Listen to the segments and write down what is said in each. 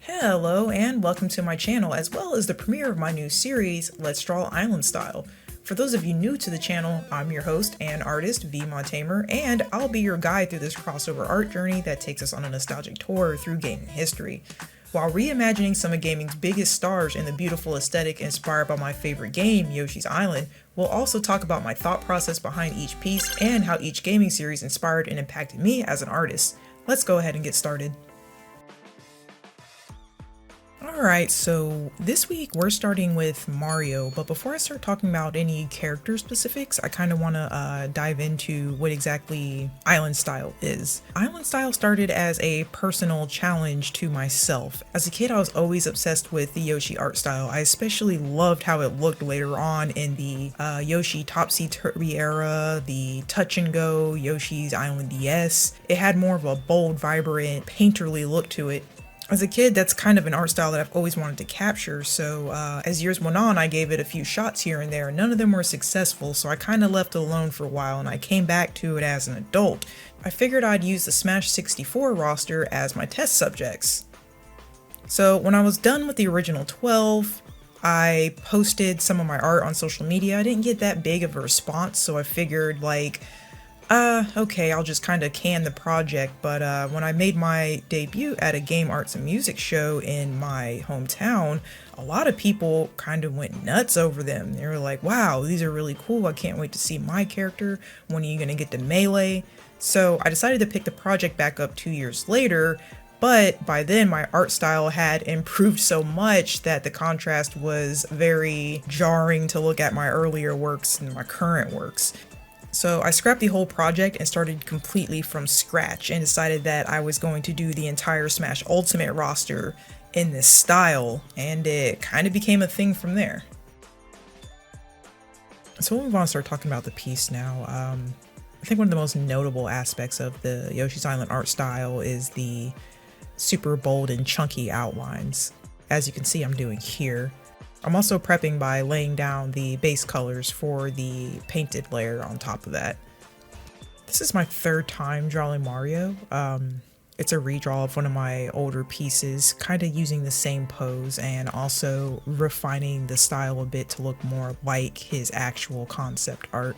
Hello and welcome to my channel, as well as the premiere of my new series, Let's Draw Island Style. For those of you new to the channel, I'm your host and artist, VeemonTamer, and I'll be your guide through this crossover art journey that takes us on a nostalgic tour through gaming history. While reimagining some of gaming's biggest stars in the beautiful aesthetic inspired by my favorite game, Yoshi's Island, we'll also talk about my thought process behind each piece and how each gaming series inspired and impacted me as an artist. Let's go ahead and get started. Alright, so this week we're starting with Mario, but before I start talking about any character specifics, I kind of want to dive into what exactly Island Style is. Island Style started as a personal challenge to myself. As a kid, I was always obsessed with the Yoshi art style. I especially loved how it looked later on in the Yoshi Topsy-Turvy era, the touch and go Yoshi's Island DS. It had more of a bold, vibrant, painterly look to it. As a kid, that's kind of an art style that I've always wanted to capture, so as years went on, I gave it a few shots here and there, and none of them were successful, so I kind of left it alone for a while, and I came back to it as an adult. I figured I'd use the Smash 64 roster as my test subjects. So when I was done with the original 12, I posted some of my art on social media. I didn't get that big of a response, so I figured, okay, I'll just kind of can the project, but when I made my debut at a game arts and music show in my hometown, a lot of people kind of went nuts over them. They were like, wow, these are really cool, I can't wait to see my character, when are you gonna get to Melee? So I decided to pick the project back up 2 years later, but by then my art style had improved so much that the contrast was very jarring to look at my earlier works and my current works. So I scrapped the whole project and started completely from scratch and decided that I was going to do the entire Smash Ultimate roster in this style, and it kind of became a thing from there. So we'll move on and start talking about the piece now. I think one of the most notable aspects of the Yoshi's Island art style is the super bold and chunky outlines, as you can see I'm doing here. I'm also prepping by laying down the base colors for the painted layer on top of that. This is my third time drawing Mario. It's a redraw of one of my older pieces, kind of using the same pose and also refining the style a bit to look more like his actual concept art.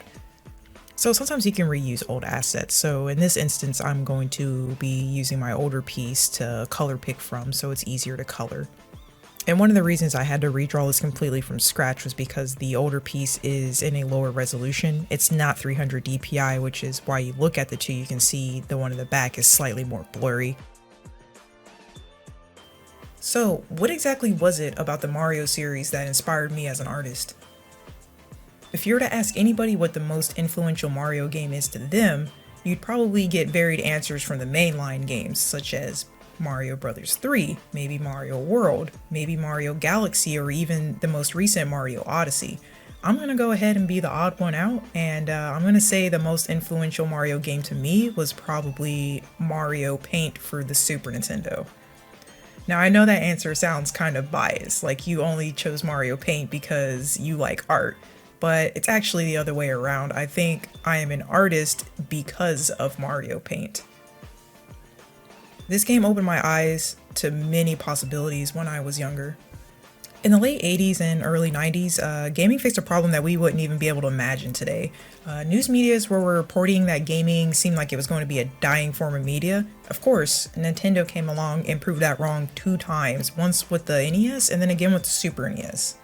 So sometimes you can reuse old assets. So in this instance, I'm going to be using my older piece to color pick from, so it's easier to color. And one of the reasons I had to redraw this completely from scratch was because the older piece is in a lower resolution. It's not 300 DPI, which is why you look at the two, you can see the one in the back is slightly more blurry. So what exactly was it about the Mario series that inspired me as an artist? If you were to ask anybody what the most influential Mario game is to them, you'd probably get varied answers from the mainline games, such as Mario Bros. 3, maybe Mario World, maybe Mario Galaxy, or even the most recent Mario Odyssey. I'm gonna go ahead and be the odd one out, and I'm gonna say the most influential Mario game to me was probably Mario Paint for the Super Nintendo. Now I know that answer sounds kind of biased, like you only chose Mario Paint because you like art, but it's actually the other way around. I think I am an artist because of Mario Paint. This game opened my eyes to many possibilities when I was younger. In the late 80s and early 90s, gaming faced a problem that we wouldn't even be able to imagine today. News medias were reporting that gaming seemed like it was going to be a dying form of media. Of course, Nintendo came along and proved that wrong 2 times, once with the NES and then again with the Super NES.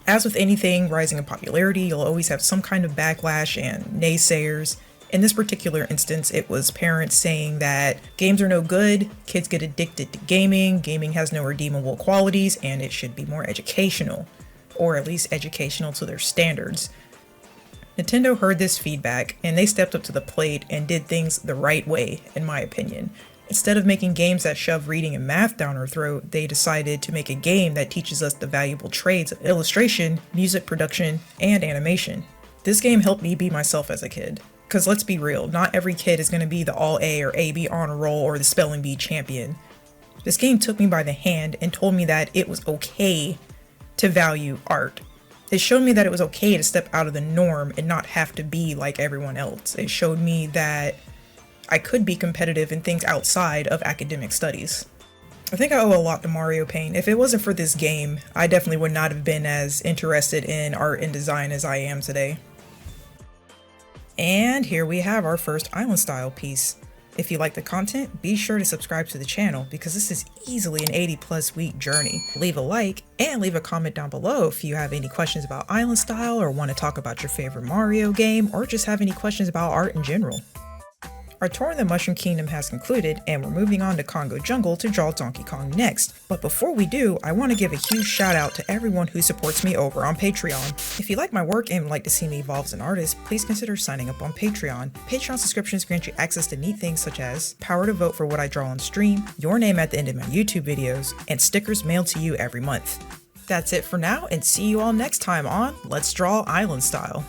As with anything rising in popularity, you'll always have some kind of backlash and naysayers. In this particular instance, it was parents saying that games are no good, kids get addicted to gaming, gaming has no redeemable qualities, and it should be more educational, or at least educational to their standards. Nintendo heard this feedback, and they stepped up to the plate and did things the right way, in my opinion. Instead of making games that shove reading and math down our throat, they decided to make a game that teaches us the valuable trades of illustration, music production, and animation. This game helped me be myself as a kid. Because let's be real, not every kid is going to be the all-A or A-B honor roll or the spelling bee champion. This game took me by the hand and told me that it was okay to value art. It showed me that it was okay to step out of the norm and not have to be like everyone else. It showed me that I could be competitive in things outside of academic studies. I think I owe a lot to Mario Paint. If it wasn't for this game, I definitely would not have been as interested in art and design as I am today. And here we have our first island style piece. If you like the content, be sure to subscribe to the channel because this is easily an 80+ week journey. Leave a like and leave a comment down below if you have any questions about island style or want to talk about your favorite Mario game or just have any questions about art in general. Our tour in the Mushroom Kingdom has concluded, and we're moving on to Congo Jungle to draw Donkey Kong next. But before we do, I want to give a huge shout out to everyone who supports me over on Patreon. If you like my work and would like to see me evolve as an artist, please consider signing up on Patreon. Patreon subscriptions grant you access to neat things such as power to vote for what I draw on stream, your name at the end of my YouTube videos, and stickers mailed to you every month. That's it for now, and see you all next time on Let's Draw Island Style.